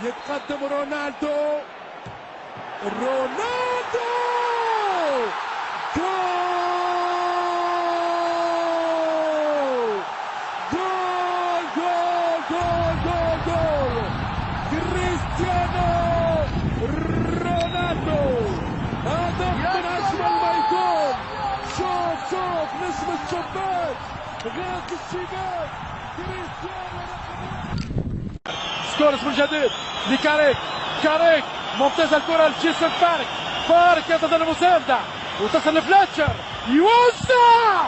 يتقدم رونالدو. رونالدو جول جول جول جول جول جول كريستيانو رونالدو هدف من اجمل ما يكون. شوف نجم الشباك غاز الشباك كريستيانو. سكورس من جديد لكاريك. كاريك ممتازه الكره لجيسون فارك ينتظر المساعده وتصل لفلاتشر يوسع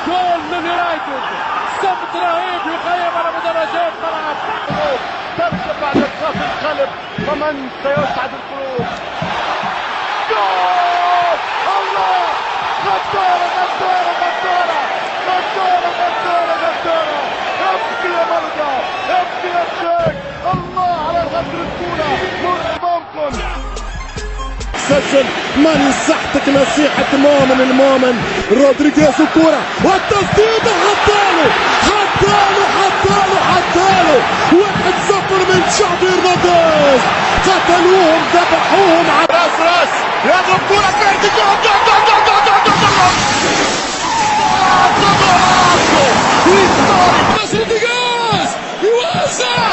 جول من يونايتد. صمت رهيب يقيم على مدرجات ملعب. تركب بعد الخط القلب ومن سيسعد القلوب. جول الله. غدارة ابكي يا مرقى ابكي يا شيخ. الله على الغدر الكورة مرحباكم. سجل ما يصحتك نصيحة المؤمن رودريغيز الكورة والتسديدة حطاله 1-0 من شعبي الرادس. قتلوهم ذبحوهم على راس يضرب كورة فيردي. رودريغيز يوسع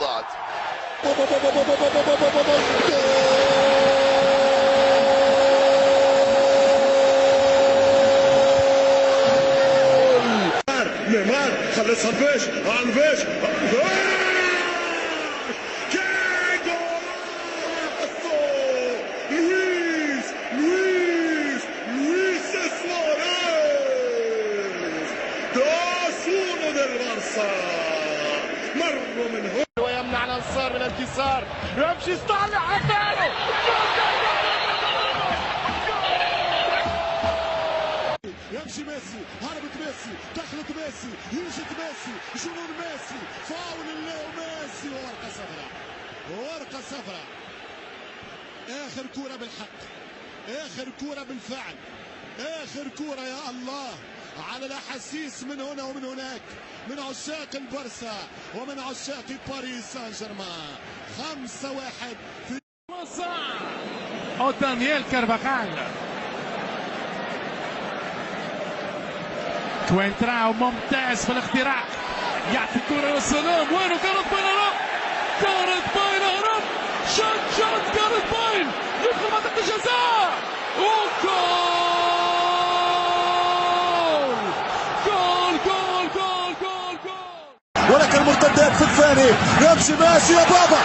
ضاعت. نيمار خلصها الفيش لويس سواريز dos uno del Barça. مروا من هنا ويمنع الانصار من الانتصار. يمشي ستانلي حطاله. يمشي ميسي هربت ميسي دخلت ميسي يوجد ميسي جنون ميسي فاول اللي ميسي ورقة صفراء. اخر كورة بالحق اخر كورة بالفعل اخر كورة يا الله على الاحاسيس من هنا ومن هناك من عشاق البارسا ومن عشاق باريس سان جيرمان. 5-1 في دانييل كارفاخال. كوينتراو ممتاز في الاختراق يعطي كرة للسلام. وينه كارت باين هرب شوت كارت باين يدخل منطقة الجزاء جول ولكن المرتدات في الثاني. يمشي ماشي يا بابا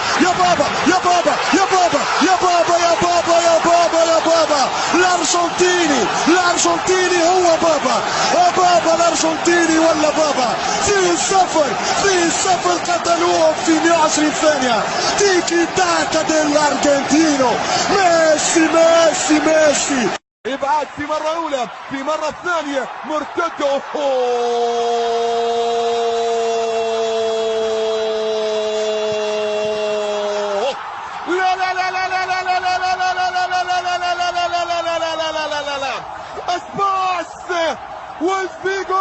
الارجنتيني هو بابا الارجنتيني ولا بابا. 2-0 قتلوهم في 120 ثانية. تيكي تاكا ديلارجنتينو. ميسي ابعاد في مرة اولى في مرة ثانية مرتده. اسباس والفيجو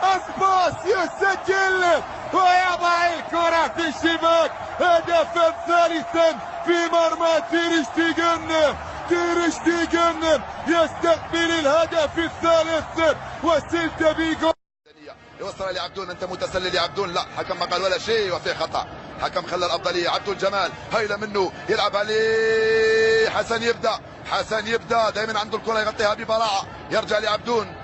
اسباس يسجل ويضع الكرة في الشباك. هدفا ثالثا في مرمى تير شتيغن يستقبل الهدف الثالث وسيلتا فيجو. يوصل لعبدون. انت متسلل يا عبدون. لا حكم ما قال ولا شيء وفي خطأ. حكم خلى الافضليه. عبدون جمال هيله منه يلعب عليه. حسن يبدا دائما عنده الكره يغطيها ببراعه. يرجع لعبدون.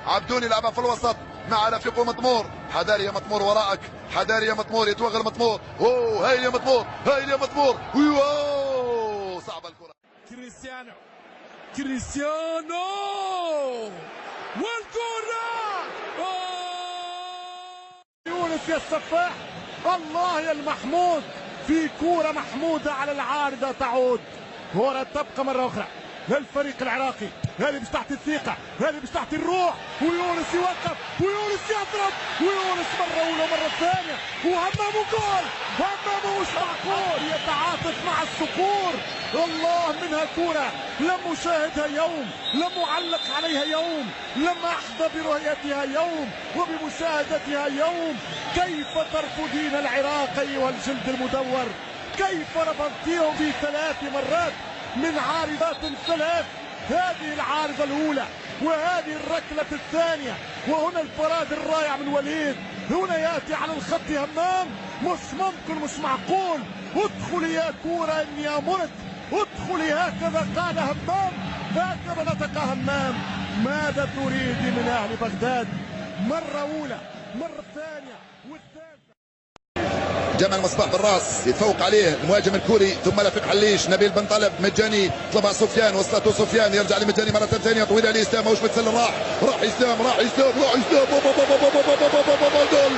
عبدون يلعبها في الوسط مع رفيقه مطمور. حذاري يا مطمور وراءك. يتوغل مطمور. هايل يا مطمور. صعبه الكره. كريستيانو والكره يونس يا السفاح. الله يا المحمود في كورة محمودة على العارضة تعود. كرة تبقى مرة أخرى للفريق العراقي. هذه باش تعطي الثقة، هذه باش تعطي الروح، ويونس يوقف، ويونس يضرب، ويونس مرة أولى مرة ثانية، وهمام جول، همام مش معقول يتعاطف مع الصقور. الله منها كرة لم أشاهدها يوم، لم أعلق عليها يوم، لم أحظى برؤيتها يوم وبمشاهدتها يوم. كيف ترفضين العراق أيها الجلد المدور؟ كيف رفضتيه في 3 مرات من عارضات 3؟ هذه العارضة الأولى وهذه الركلة الثانية، وهنا الفراد الرائع من وليد. هنا يأتي على الخط همام، مش ممكن، مش معقول. ادخلي يا كورة إني أمرت، ادخلي، هكذا قال همام، هكذا نطق همام. ماذا تريد من أهل بغداد؟ مرة أولى، مرة ثانية، والثالثة. جمال مصباح بالراس يتفوق عليه المهاجم الكوري، ثم لفق حليش. نبيل بن طلب مجاني طلبها سفيان، وصلته سفيان، يرجع لمجاني مرة ثانية طويلة لإسلام، مش متسلل، راح إسلام، راح إسلام، راح إسلام، جول